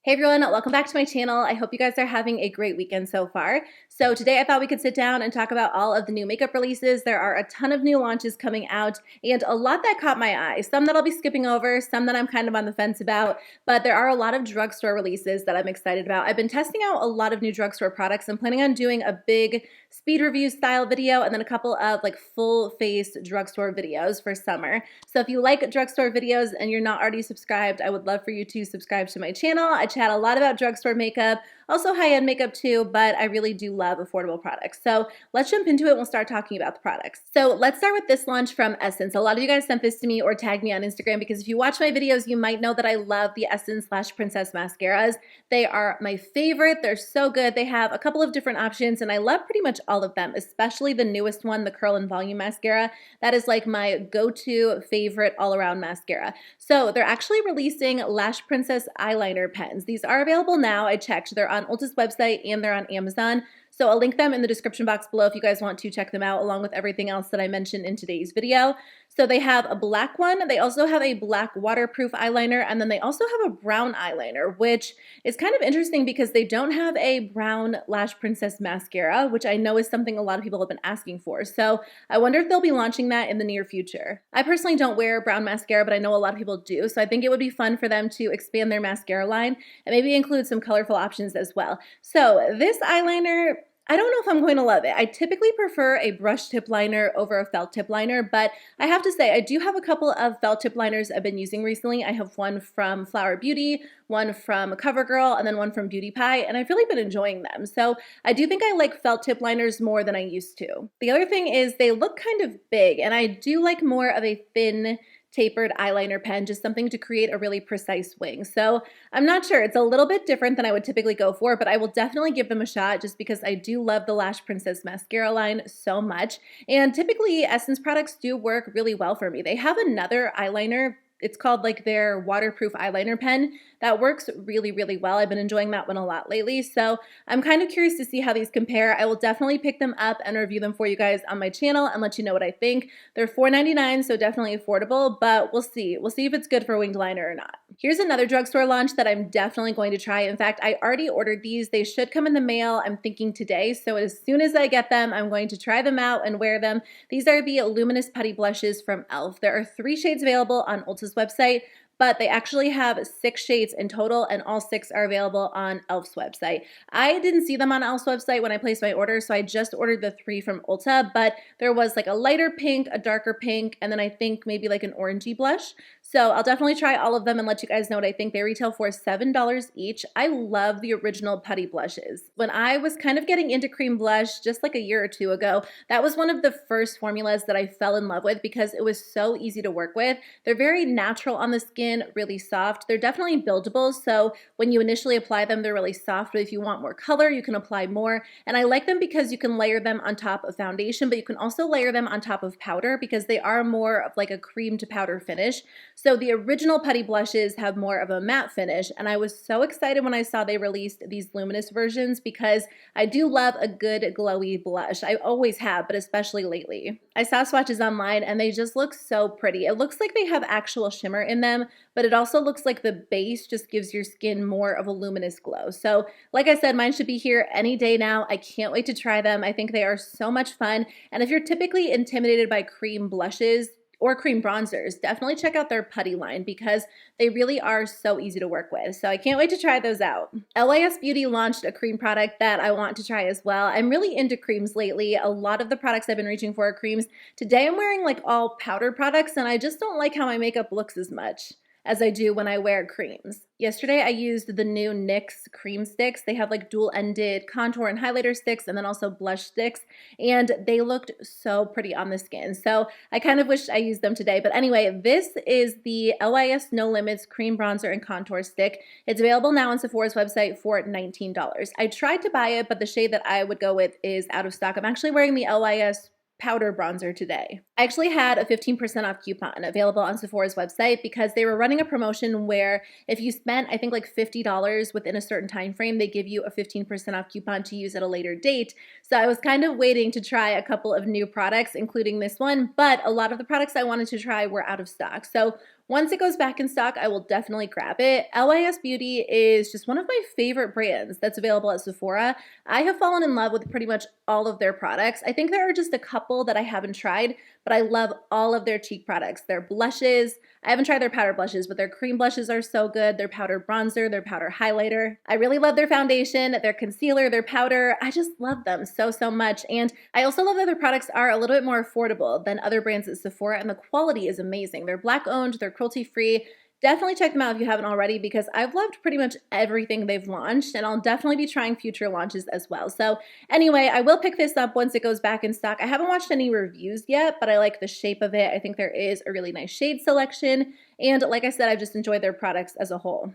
Hey everyone, welcome back to my channel. I hope you guys are having a great weekend so far. So today I thought we could sit down and talk about all of the new makeup releases. There are a ton of new launches coming out and a lot that caught my eye. Some that I'll be skipping over, some that I'm kind of on the fence about, but there are a lot of drugstore releases that I'm excited about. I've been testing out a lot of new drugstore products. I'm planning on doing a big speed review style video and then a couple of like full face drugstore videos for summer. So if you like drugstore videos and you're not already subscribed, I would love for you to subscribe to my channel. I chat a lot about drugstore makeup, also high-end makeup too, but I really do love affordable products. So let's jump into it. We'll start talking about the products. So let's start with this launch from Essence. A lot of you guys sent this to me or tagged me on Instagram because if you watch my videos, you might know that I love the Essence Lash Princess mascaras. They are my favorite. They're so good. They have a couple of different options and I love pretty much all of them, especially the newest one, the Curl and Volume Mascara. That is like my go-to favorite all-around mascara. So they're actually releasing Lash Princess Eyeliner Pens. These are available now. I checked. They're on Ulta's website and they're on Amazon. So I'll link them in the description box below if you guys want to check them out along with everything else that I mentioned in today's video. So they have a black one. They also have a black waterproof eyeliner and then they also have a brown eyeliner, which is kind of interesting because they don't have a brown Lash Princess mascara, which I know is something a lot of people have been asking for. So I wonder if they'll be launching that in the near future. I personally don't wear brown mascara, but I know a lot of people do. So I think it would be fun for them to expand their mascara line and maybe include some colorful options as well. So this eyeliner, I don't know if I'm going to love it. I typically prefer a brush tip liner over a felt tip liner, but I have to say I do have a couple of felt tip liners I've been using recently. I have one from Flower Beauty, one from CoverGirl, and then one from Beauty Pie, and I've really been enjoying them. So I do think I like felt tip liners more than I used to. The other thing is they look kind of big, and I do like more of a thin, tapered eyeliner pen, just something to create a really precise wing. So I'm not sure. It's a little bit different than I would typically go for, but I will definitely give them a shot just because I do love the Lash Princess mascara line so much. And typically Essence products do work really well for me. They have another eyeliner. It's called like their waterproof eyeliner pen that works really, really well. I've been enjoying that one a lot lately. So I'm kind of curious to see how these compare. I will definitely pick them up and review them for you guys on my channel and let you know what I think. They're $4.99, so definitely affordable, but we'll see. We'll see if it's good for winged liner or not. Here's another drugstore launch that I'm definitely going to try. In fact, I already ordered these. They should come in the mail, I'm thinking today. So as soon as I get them, I'm going to try them out and wear them. These are the Luminous Putty Blushes from e.l.f. There are 3 shades available on Ulta's website, but they actually have 6 shades in total and all 6 are available on e.l.f.'s website. I didn't see them on e.l.f.'s website when I placed my order, so I just ordered the 3 from Ulta, but there was like a lighter pink, a darker pink, and then I think maybe like an orangey blush. So I'll definitely try all of them and let you guys know what I think. They retail for $7 each. I love the original putty blushes. When I was kind of getting into cream blush just like a year or 2 ago, that was one of the first formulas that I fell in love with because it was so easy to work with. They're very natural on the skin, really soft. They're definitely buildable, so when you initially apply them, they're really soft, but if you want more color, you can apply more. And I like them because you can layer them on top of foundation, but you can also layer them on top of powder because they are more of like a cream to powder finish. So the original putty blushes have more of a matte finish, and I was so excited when I saw they released these luminous versions because I do love a good glowy blush. I always have, but especially lately. I saw swatches online and they just look so pretty. It looks like they have actual shimmer in them, but it also looks like the base just gives your skin more of a luminous glow. So like I said, mine should be here any day now. I can't wait to try them. I think they are so much fun. And if you're typically intimidated by cream blushes, or cream bronzers, definitely check out their putty line because they really are so easy to work with. So I can't wait to try those out. LYS Beauty launched a cream product that I want to try as well. I'm really into creams lately. A lot of the products I've been reaching for are creams. Today I'm wearing like all powder products and I just don't like how my makeup looks as much as I do when I wear creams. Yesterday I used the new NYX cream sticks. They have like dual-ended contour and highlighter sticks and then also blush sticks, and they looked so pretty on the skin. So I kind of wish I used them today. But anyway, this is the LYS No Limits Cream Bronzer and Contour Stick. It's available now on Sephora's website for $19. I tried to buy it, but the shade that I would go with is out of stock. I'm actually wearing the LYS powder bronzer today. I actually had a 15% off coupon available on Sephora's website because they were running a promotion where if you spent, I think like $50 within a certain time frame, they give you a 15% off coupon to use at a later date. So I was kind of waiting to try a couple of new products, including this one, but a lot of the products I wanted to try were out of stock. So Once it goes back in stock, I will definitely grab it. LYS Beauty is just one of my favorite brands that's available at Sephora. I have fallen in love with pretty much all of their products. I think there are just a couple that I haven't tried, but I love all of their cheek products. Their blushes, I haven't tried their powder blushes, but their cream blushes are so good. Their powder bronzer, their powder highlighter. I really love their foundation, their concealer, their powder. I just love them so, so much. And I also love that their products are a little bit more affordable than other brands at Sephora, and the quality is amazing. They're Black owned, they're cruelty-free. Definitely check them out if you haven't already, because I've loved pretty much everything they've launched, and I'll definitely be trying future launches as well. So anyway, I will pick this up once it goes back in stock. I haven't watched any reviews yet, but I like the shape of it. I think there is a really nice shade selection, and like I said, I've just enjoyed their products as a whole.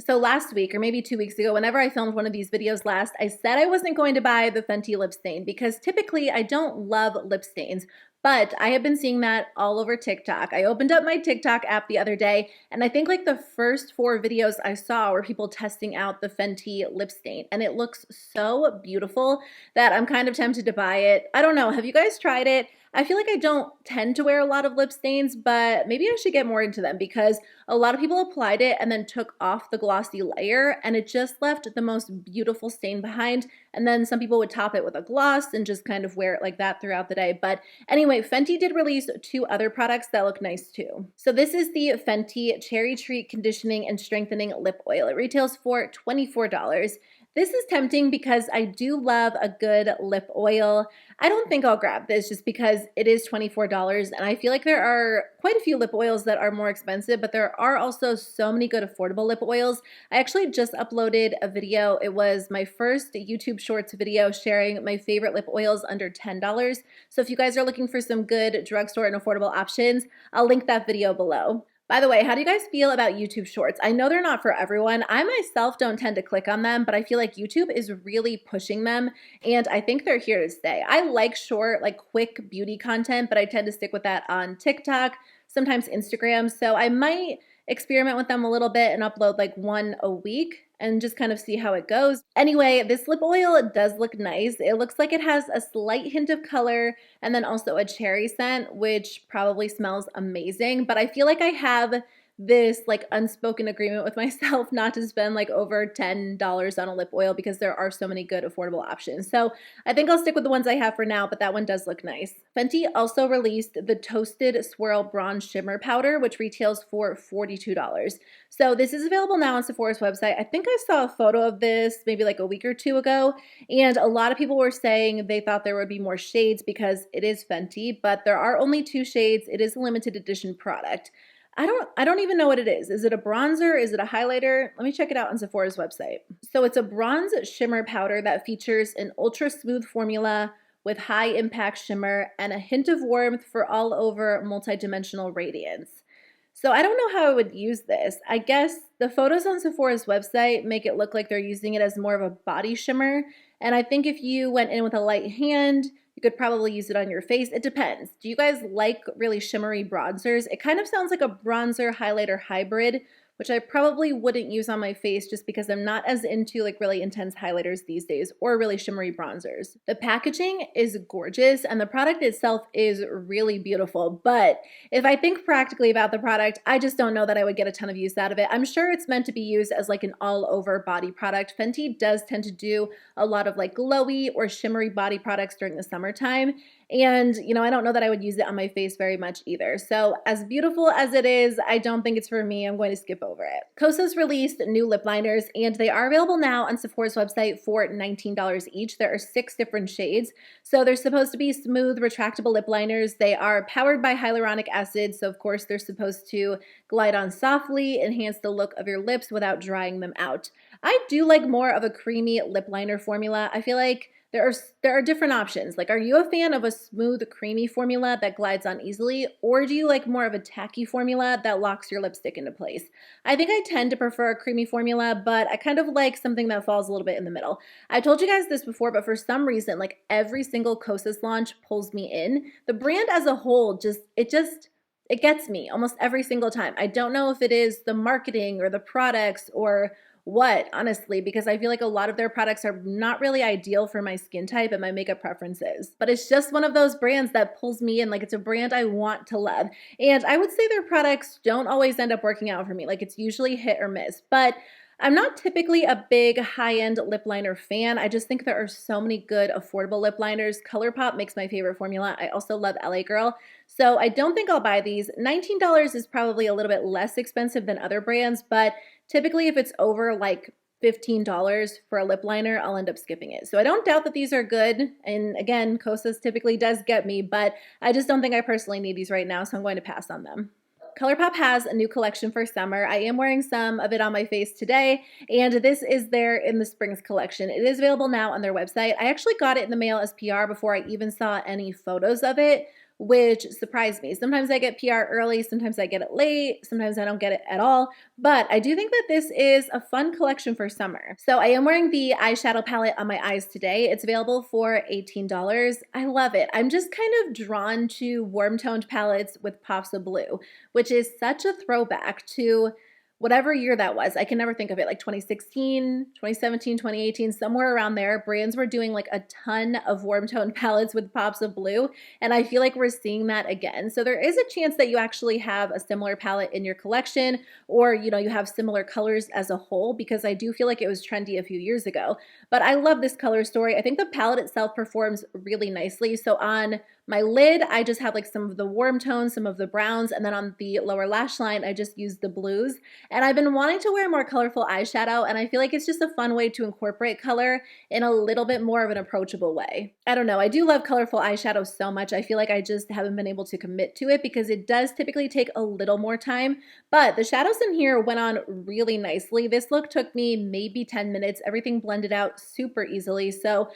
So last week, or maybe 2 weeks ago, whenever I filmed one of these videos last, I said I wasn't going to buy the Fenty lip stain because typically I don't love lip stains, but I have been seeing that all over TikTok. I opened up my TikTok app the other day, and I think like the first 4 videos I saw were people testing out the Fenty lip stain, and it looks so beautiful that I'm kind of tempted to buy it. I don't know. Have you guys tried it? I feel like I don't tend to wear a lot of lip stains, but maybe I should get more into them because a lot of people applied it and then took off the glossy layer, and it just left the most beautiful stain behind. And then some people would top it with a gloss and just kind of wear it like that throughout the day. But anyway, Fenty did release 2 other products that look nice too. So this is the Fenty Cherry Treat Conditioning and Strengthening Lip Oil. It retails for $24. This is tempting because I do love a good lip oil. I don't think I'll grab this just because it is $24, and I feel like there are quite a few lip oils that are more expensive, but there are also so many good affordable lip oils. I actually just uploaded a video. It was my first YouTube Shorts video sharing my favorite lip oils under $10. So if you guys are looking for some good drugstore and affordable options, I'll link that video below. By the way, how do you guys feel about YouTube Shorts? I know they're not for everyone. I myself don't tend to click on them, but I feel like YouTube is really pushing them, and I think they're here to stay. I like short, like quick beauty content, but I tend to stick with that on TikTok, sometimes Instagram, so I might experiment with them a little bit and upload like 1 a week and just kind of see how it goes. Anyway, this lip oil does look nice. It looks like it has a slight hint of color and then also a cherry scent, which probably smells amazing. But I feel like I have this like unspoken agreement with myself not to spend like over $10 on a lip oil because there are so many good affordable options. So I think I'll stick with the ones I have for now, but that one does look nice. Fenty also released the Toast'd Swirl Bronze Shimmer Powder, which retails for $42. So this is available now on Sephora's website. I think I saw a photo of this maybe like a week or 2 ago, and a lot of people were saying they thought there would be more shades because it is Fenty, but there are only 2 shades. It is a limited edition product. I don't even know what it is. Is it a bronzer? Is it a highlighter? Let me check it out on Sephora's website. So it's a bronze shimmer powder that features an ultra smooth formula with high impact shimmer and a hint of warmth for all over multidimensional radiance. So I don't know how I would use this. I guess the photos on Sephora's website make it look like they're using it as more of a body shimmer. And I think if you went in with a light hand, you could probably use it on your face. It depends. Do you guys like really shimmery bronzers? It kind of sounds like a bronzer highlighter hybrid, which I probably wouldn't use on my face just because I'm not as into like really intense highlighters these days or really shimmery bronzers. The packaging is gorgeous and the product itself is really beautiful, but if I think practically about the product, I just don't know that I would get a ton of use out of it. I'm sure it's meant to be used as like an all-over body product. Fenty does tend to do a lot of like glowy or shimmery body products during the summertime, and, you know, I don't know that I would use it on my face very much either. So as beautiful as it is, I don't think it's for me. I'm going to skip over it. Kosas released new lip liners, and they are available now on Sephora's website for $19 each. There are 6 different shades. So they're supposed to be smooth, retractable lip liners. They are powered by hyaluronic acid. So of course they're supposed to glide on softly, enhance the look of your lips without drying them out. I do like more of a creamy lip liner formula. I feel like there are different options. Like, are you a fan of a smooth, creamy formula that glides on easily, or do you like more of a tacky formula that locks your lipstick into place? I think I tend to prefer a creamy formula, but I kind of like something that falls a little bit in the middle. I told you guys this before, but for some reason, like every single Kosas launch pulls me in. The brand as a whole it gets me almost every single time. I don't know if it is the marketing or the products or what, honestly, because I feel like a lot of their products are not really ideal for my skin type and my makeup preferences. But it's just one of those brands that pulls me in. Like, it's a brand I want to love. And I would say their products don't always end up working out for me. Like, it's usually hit or miss. But I'm not typically a big high-end lip liner fan. I just think there are so many good affordable lip liners. ColourPop makes my favorite formula. I also love LA Girl. So I don't think I'll buy these. $19 is probably a little bit less expensive than other brands, but typically if it's over like $15 for a lip liner, I'll end up skipping it. So I don't doubt that these are good. And again, Kosas typically does get me, but I just don't think I personally need these right now, so I'm going to pass on them. ColourPop has a new collection for summer. I am wearing some of it on my face today, and this is there in the Springs collection. It is available now on their website. I actually got it in the mail as PR before I even saw any photos of it, which surprised me. Sometimes I get PR early, sometimes I get it late, sometimes I don't get it at all, but I do think that this is a fun collection for summer. So I am wearing the eyeshadow palette on my eyes today. It's available for $18. I love it. I'm just kind of drawn to warm toned palettes with pops of blue, which is such a throwback to whatever year that was. I can never think of it, like 2016, 2017, 2018, somewhere around there. Brands were doing like a ton of warm tone palettes with pops of blue, and I feel like we're seeing that again. So there is a chance that you actually have a similar palette in your collection, or you have similar colors as a whole, because I do feel like it was trendy a few years ago. But I love this color story. I think the palette itself performs really nicely. So on my lid, I just have like some of the warm tones, some of the browns, and then on the lower lash line, I just use the blues. And I've been wanting to wear more colorful eyeshadow, and I feel like it's just a fun way to incorporate color in a little bit more of an approachable way. I don't know, I do love colorful eyeshadow so much. I feel like I just haven't been able to commit to it because it does typically take a little more time, but the shadows in here went on really nicely. This look took me maybe 10 minutes. Everything blended out super easily. So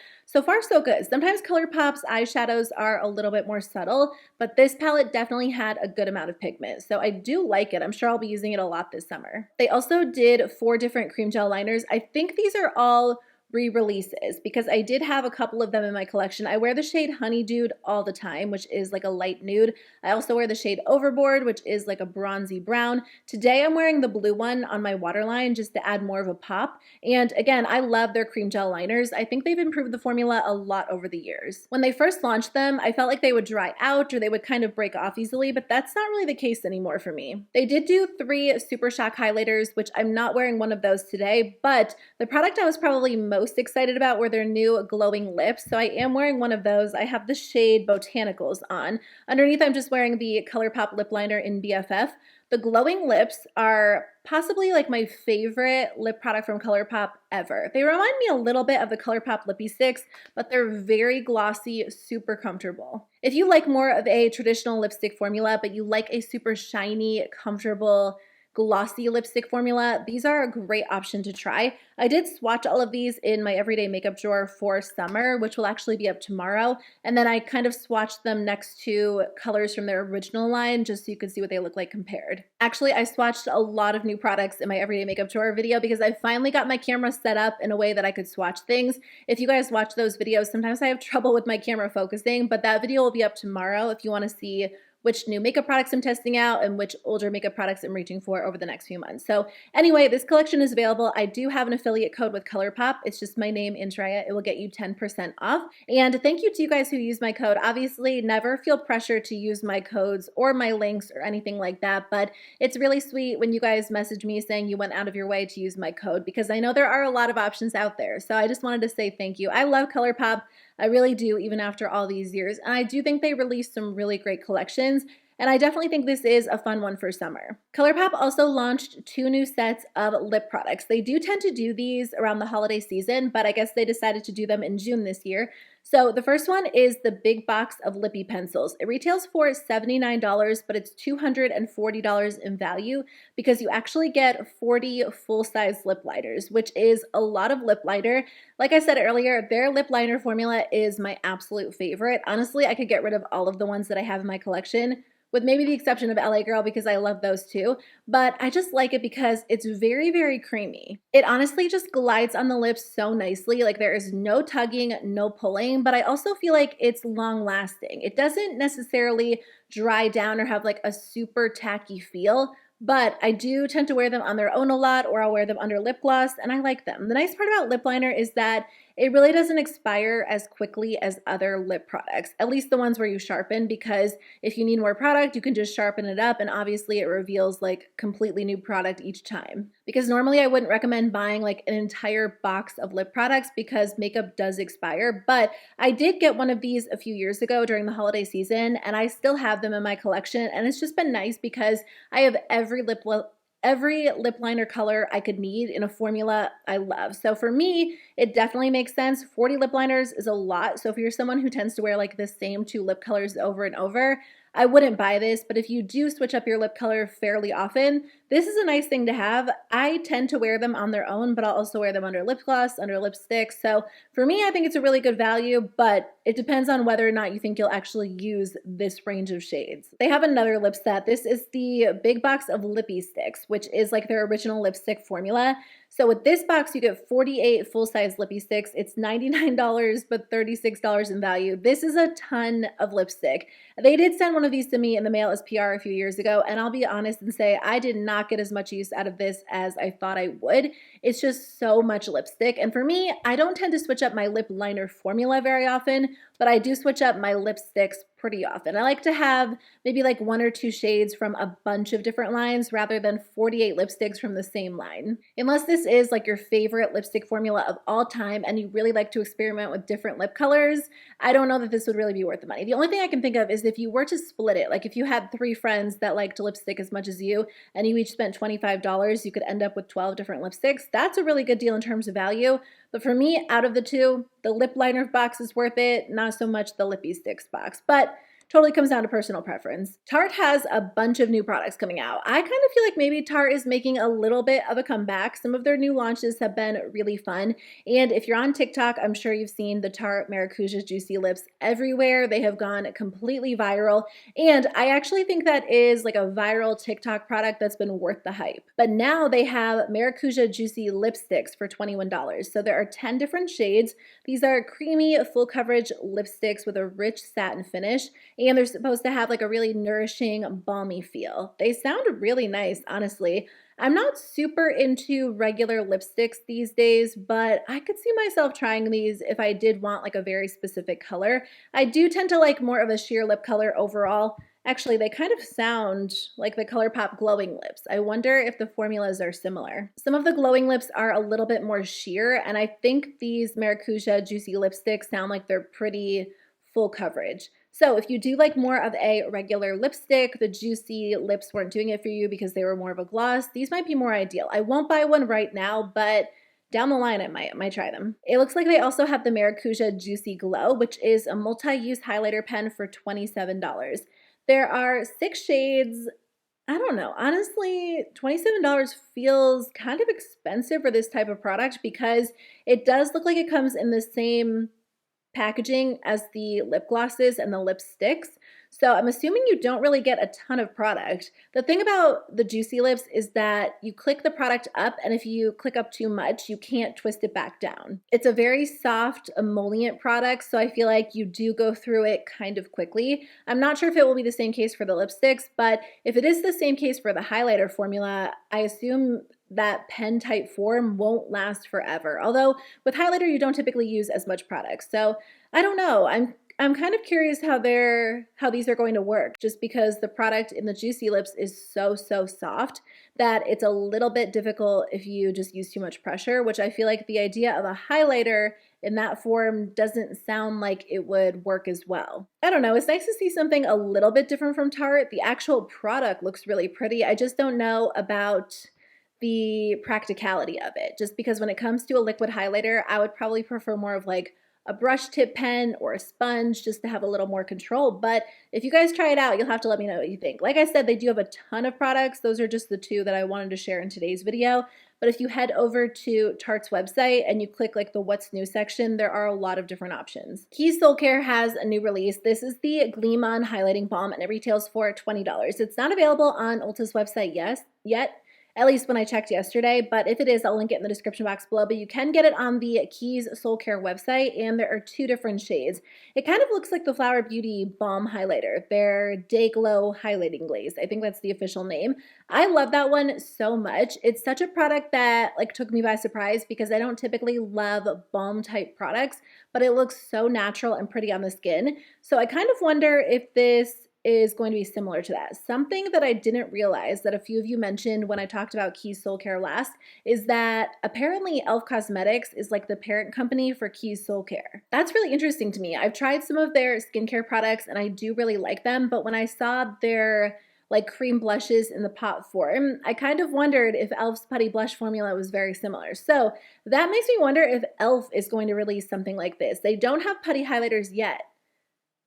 far so good. Sometimes ColourPop's eyeshadows are a little bit more subtle, but this palette definitely had a good amount of pigment. So I do like it. I'm sure I'll be using it a lot this summer. They also did 4 different cream gel liners. I think these are all re-releases because I did have a couple of them in my collection. I wear the shade Honeydew all the time, which is like a light nude. I also wear the shade Overboard, which is like a bronzy brown. Today I'm wearing the blue one on my waterline just to add more of a pop. And again, I love their cream gel liners. I think they've improved the formula a lot over the years. When they first launched them, I felt like they would dry out or they would kind of break off easily, but that's not really the case anymore for me. They did do 3 Super Shock highlighters, which I'm not wearing one of those today, but the product I was probably most excited about were their new glowing lips. So I am wearing one of those. I have the shade Botanicals on. Underneath, I'm just wearing the ColourPop lip liner in BFF. The glowing lips are possibly like my favorite lip product from ColourPop ever. They remind me a little bit of the ColourPop Lippie Sticks, but they're very glossy, super comfortable. If you like more of a traditional lipstick formula, but you like a super shiny, comfortable, glossy lipstick formula, these are a great option to try. I did swatch all of these in my everyday makeup drawer for summer, which will actually be up tomorrow. And then I kind of swatched them next to colors from their original line just so you could see what they look like compared. Actually, I swatched a lot of new products in my everyday makeup drawer video because I finally got my camera set up in a way that I could swatch things. If you guys watch those videos, sometimes I have trouble with my camera focusing, but that video will be up tomorrow if you want to see which new makeup products I'm testing out and which older makeup products I'm reaching for over the next few months. So anyway, this collection is available. I do have an affiliate code with ColourPop. It's just my name, Andrea. It will get you 10% off. And thank you to you guys who use my code. Obviously, never feel pressure to use my codes or my links or anything like that, but it's really sweet when you guys message me saying you went out of your way to use my code because I know there are a lot of options out there. So I just wanted to say thank you. I love ColourPop. I really do, even after all these years. And I do think they released some really great collections. And I definitely think this is a fun one for summer. ColourPop also launched 2 new sets of lip products. They do tend to do these around the holiday season, but I guess they decided to do them in June this year. So the first one is the big box of Lippie pencils. It retails for $79, but it's $240 in value because you actually get 40 full-size lip liners, which is a lot of lip liner. Like I said earlier, their lip liner formula is my absolute favorite. Honestly, I could get rid of all of the ones that I have in my collection, with maybe the exception of LA Girl because I love those too. But I just like it because it's very, very creamy. It honestly just glides on the lips so nicely. Like there is no tugging, no pulling, but I also feel like it's long lasting. It doesn't necessarily dry down or have like a super tacky feel, but I do tend to wear them on their own a lot, or I'll wear them under lip gloss, and I like them. The nice part about lip liner is that it really doesn't expire as quickly as other lip products, at least the ones where you sharpen, because if you need more product, you can just sharpen it up, and obviously it reveals like completely new product each time. Because normally I wouldn't recommend buying like an entire box of lip products because makeup does expire, but I did get one of these a few years ago during the holiday season, and I still have them in my collection, and it's just been nice because I have every lip liner color I could need in a formula I love. So for me, it definitely makes sense. 40 lip liners is a lot. So if you're someone who tends to wear like the same 2 lip colors over and over, I wouldn't buy this, but if you do switch up your lip color fairly often, this is a nice thing to have. I tend to wear them on their own, but I'll also wear them under lip gloss, under lipstick. So for me, I think it's a really good value, but it depends on whether or not you think you'll actually use this range of shades. They have another lip set. This is the big box of Lippie sticks, which is like their original lipstick formula. So with this box, you get 48 full-size Lippie sticks. It's $99, but $36 in value. This is a ton of lipstick. They did send one of these to me in the mail as PR a few years ago, and I'll be honest and say I did not get as much use out of this as I thought I would. It's just so much lipstick, and for me, I don't tend to switch up my lip liner formula very often, but I do switch up my lipsticks pretty often. I like to have maybe like 1 or 2 shades from a bunch of different lines rather than 48 lipsticks from the same line. Unless this is like your favorite lipstick formula of all time and you really like to experiment with different lip colors, I don't know that this would really be worth the money. The only thing I can think of is if you were to split it, like if you had 3 friends that liked lipstick as much as you and you each spent $25, you could end up with 12 different lipsticks. That's a really good deal in terms of value. But for me, out of the 2, the lip liner box is worth it, not so much the Lippie Sticks box. But totally comes down to personal preference. Tarte has a bunch of new products coming out. I kind of feel like maybe Tarte is making a little bit of a comeback. Some of their new launches have been really fun. And if you're on TikTok, I'm sure you've seen the Tarte Maracuja Juicy Lips everywhere. They have gone completely viral. And I actually think that is like a viral TikTok product that's been worth the hype. But now they have Maracuja Juicy Lipsticks for $21. So there are 10 different shades. These are creamy, full coverage lipsticks with a rich satin finish. And they're supposed to have like a really nourishing, balmy feel. They sound really nice, honestly. I'm not super into regular lipsticks these days, but I could see myself trying these if I did want like a very specific color. I do tend to like more of a sheer lip color overall. Actually, they kind of sound like the ColourPop glowing lips. I wonder if the formulas are similar. Some of the glowing lips are a little bit more sheer, and I think these Maracuja Juicy lipsticks sound like they're pretty full coverage. So if you do like more of a regular lipstick, the juicy lips weren't doing it for you because they were more of a gloss, these might be more ideal. I won't buy one right now, but down the line I might try them. It looks like they also have the Maracuja Juicy Glow, which is a multi-use highlighter pen for $27. There are 6 shades. I don't know. Honestly, $27 feels kind of expensive for this type of product because it does look like it comes in the same packaging as the lip glosses and the lipsticks. So I'm assuming you don't really get a ton of product. The thing about the Juicy Lips is that you click the product up, and if you click up too much, you can't twist it back down. It's a very soft emollient product, so I feel like you do go through it kind of quickly. I'm not sure if it will be the same case for the lipsticks, but if it is the same case for the highlighter formula, I assume that pen type form won't last forever. Although with highlighter, you don't typically use as much product. So I don't know. I'm kind of curious how these are going to work, just because the product in the Juicy Lips is so soft that it's a little bit difficult if you just use too much pressure, which I feel like the idea of a highlighter in that form doesn't sound like it would work as well. I don't know, it's nice to see something a little bit different from Tarte. The actual product looks really pretty. I just don't know about the practicality of it, just because when it comes to a liquid highlighter, I would probably prefer more of like a brush tip pen or a sponge just to have a little more control. But if you guys try it out, you'll have to let me know what you think. Like I said, they do have a ton of products. Those are just the 2 that I wanted to share in today's video. But if you head over to Tarte's website and you click like the what's new section, there are a lot of different options. Keys Soulcare has a new release. This is the Gleam On Highlighting Balm, and it retails for $20. It's not available on Ulta's website yet. at least when I checked yesterday, but if it is, I'll link it in the description box below. But you can get it on the Keys Soul Care website, and there are 2 different shades. It kind of looks like the Flower Beauty Balm Highlighter, their Day Glow Highlighting Glaze. I think that's the official name. I love that one so much. It's such a product that like took me by surprise because I don't typically love balm type products, but it looks so natural and pretty on the skin. So I kind of wonder if this is going to be similar to that. Something that I didn't realize that a few of you mentioned when I talked about Keys Soul Care last is that apparently e.l.f. Cosmetics is like the parent company for Keys Soul Care. That's really interesting to me. I've tried some of their skincare products and I do really like them, but when I saw their like cream blushes in the pot form, I kind of wondered if e.l.f.'s putty blush formula was very similar. So that makes me wonder if e.l.f. is going to release something like this. They don't have putty highlighters yet.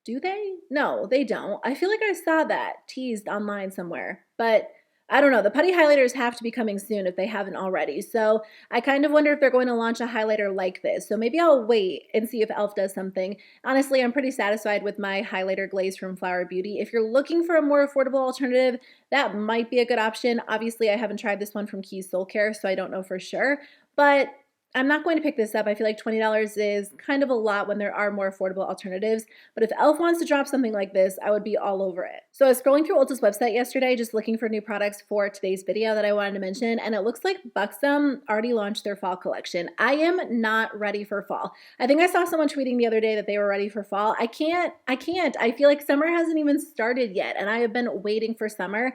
Do they? No, they don't. I feel like I saw that teased online somewhere, but I don't know. The putty highlighters have to be coming soon if they haven't already. So I kind of wonder if they're going to launch a highlighter like this. So maybe I'll wait and see if e.l.f. does something. Honestly, I'm pretty satisfied with my highlighter glaze from Flower Beauty. If you're looking for a more affordable alternative, that might be a good option. Obviously, I haven't tried this one from Keys Soul Care, so I don't know for sure. But I'm not going to pick this up. I feel like $20 is kind of a lot when there are more affordable alternatives. But if e.l.f. wants to drop something like this, I would be all over it. So I was scrolling through Ulta's website yesterday just looking for new products for today's video that I wanted to mention, and it looks like Buxom already launched their fall collection. I am not ready for fall. I think I saw someone tweeting the other day that they were ready for fall. I can't. I feel like summer hasn't even started yet, and I have been waiting for summer.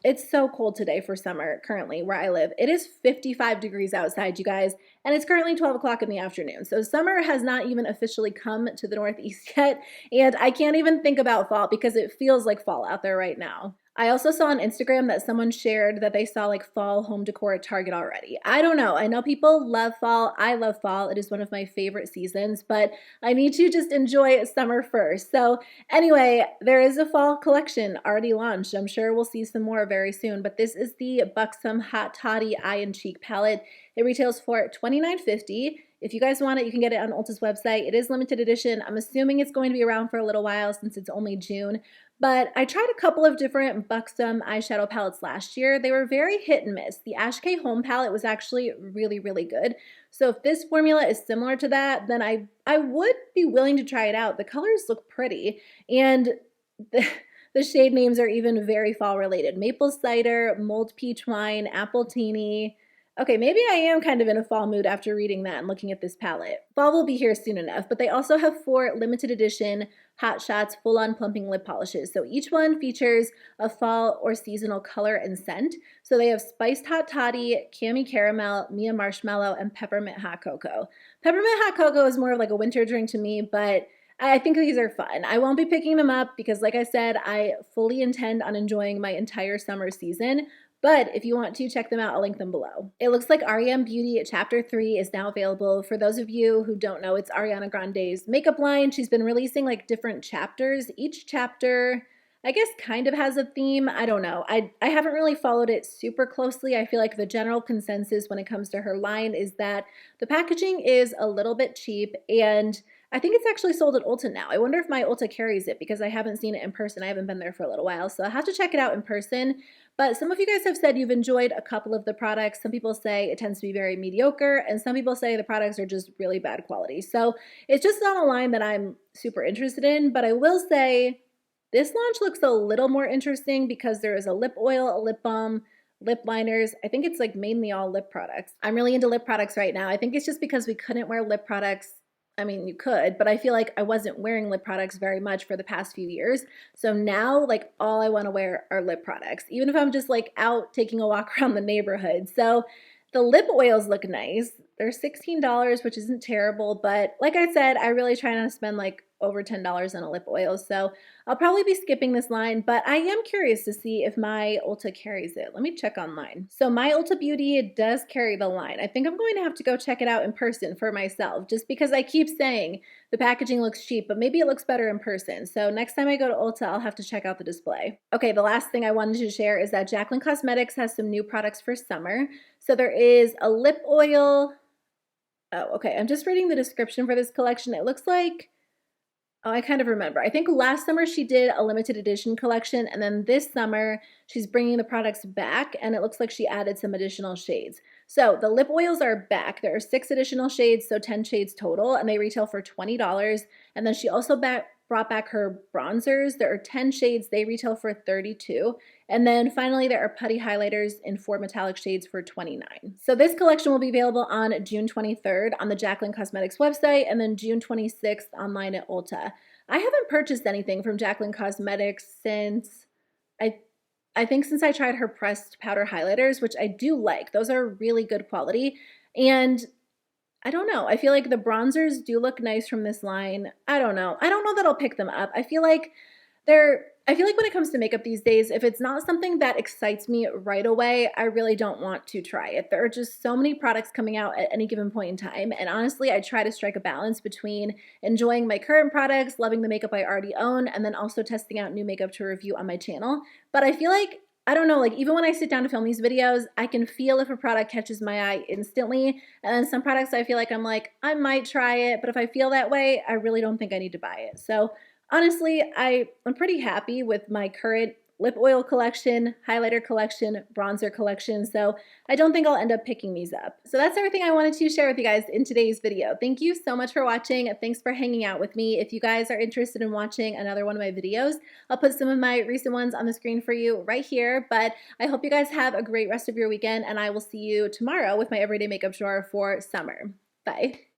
It's so cold today for summer currently where I live. It is 55 degrees outside, you guys, and it's currently 12 o'clock in the afternoon. So summer has not even officially come to the Northeast yet, and I can't even think about fall because it feels like fall out there right now. I also saw on Instagram that someone shared that they saw like fall home decor at Target already. I don't know. I know people love fall. I love fall. It is one of my favorite seasons, but I need to just enjoy summer first. So anyway, there is a fall collection already launched. I'm sure we'll see some more very soon, but this is the Buxom Hot Toddy Eye and Cheek Palette. It retails for $29.50. If you guys want it, you can get it on Ulta's website. It is limited edition. I'm assuming it's going to be around for a little while since it's only June. But I tried a couple of different Buxom eyeshadow palettes last year. They were very hit and miss. The Ash K Home palette was actually really, really good. So if this formula is similar to that, then I would be willing to try it out. The colors look pretty, and the shade names are even very fall related. Maple cider, mulled peach wine, apple teeny. Okay, maybe I am kind of in a fall mood after reading that and looking at this palette. Fall will be here soon enough, but they also have 4 limited edition Hot Shots full-on plumping lip polishes. So each one features a fall or seasonal color and scent. So they have Spiced Hot Toddy, Cami Caramel, Mia Marshmallow, and Peppermint Hot Cocoa. Peppermint Hot Cocoa is more of like a winter drink to me, but I think these are fun. I won't be picking them up because, like I said, I fully intend on enjoying my entire summer season. But if you want to check them out, I'll link them below. It looks like REM Beauty Chapter 3 is now available. For those of you who don't know, it's Ariana Grande's makeup line. She's been releasing like different chapters. Each chapter, I guess, kind of has a theme. I don't know. I haven't really followed it super closely. I feel like the general consensus when it comes to her line is that the packaging is a little bit cheap, and I think it's actually sold at Ulta now. I wonder if my Ulta carries it because I haven't seen it in person. I haven't been there for a little while, so I'll have to check it out in person. But some of you guys have said you've enjoyed a couple of the products. Some people say it tends to be very mediocre, and some people say the products are just really bad quality. So it's just not a line that I'm super interested in, but I will say this launch looks a little more interesting because there is a lip oil, a lip balm, lip liners. I think it's like mainly all lip products. I'm really into lip products right now. I think it's just because we couldn't wear lip products. I mean, you could, but I feel like I wasn't wearing lip products very much for the past few years. So now, like, all I want to wear are lip products, even if I'm just like out taking a walk around the neighborhood. So the lip oils look nice. They're $16, which isn't terrible, but like I said, I really try not to spend like over $10 on a lip oil, so I'll probably be skipping this line, but I am curious to see if my Ulta carries it. Let me check online. So my Ulta Beauty does carry the line. I think I'm going to have to go check it out in person for myself, just because I keep saying the packaging looks cheap, but maybe it looks better in person. So next time I go to Ulta, I'll have to check out the display. Okay, the last thing I wanted to share is that Jaclyn Cosmetics has some new products for summer. So there is a lip oil. Oh, okay, I'm just reading the description for this collection. It looks like Oh, I kind of remember. I think last summer she did a limited edition collection, and then this summer she's bringing the products back, and it looks like she added some additional shades. So the lip oils are back. There are 6 additional shades, so 10 shades total, and they retail for $20. And then she also brought back her bronzers. There are 10 shades. They retail for $32. And then finally, there are putty highlighters in 4 metallic shades for $29. So this collection will be available on June 23rd on the Jaclyn Cosmetics website, and then June 26th online at Ulta. I haven't purchased anything from Jaclyn Cosmetics since I I think since I tried her pressed powder highlighters, which I do like. Those are really good quality. And I don't know. I feel like the bronzers do look nice from this line. I don't know. I don't know that I'll pick them up. I feel like when it comes to makeup these days, if it's not something that excites me right away, I really don't want to try it. There are just so many products coming out at any given point in time. And honestly, I try to strike a balance between enjoying my current products, loving the makeup I already own, and then also testing out new makeup to review on my channel. But I feel like I don't know, like even when I sit down to film these videos, I can feel if a product catches my eye instantly. And then some products I feel like I'm like, I might try it, but if I feel that way, I really don't think I need to buy it. So honestly, I'm pretty happy with my current lip oil collection, highlighter collection, bronzer collection, so I don't think I'll end up picking these up. So that's everything I wanted to share with you guys in today's video. Thank you so much for watching. Thanks for hanging out with me. If you guys are interested in watching another one of my videos, I'll put some of my recent ones on the screen for you right here, but I hope you guys have a great rest of your weekend, and I will see you tomorrow with my everyday makeup drawer for summer. Bye.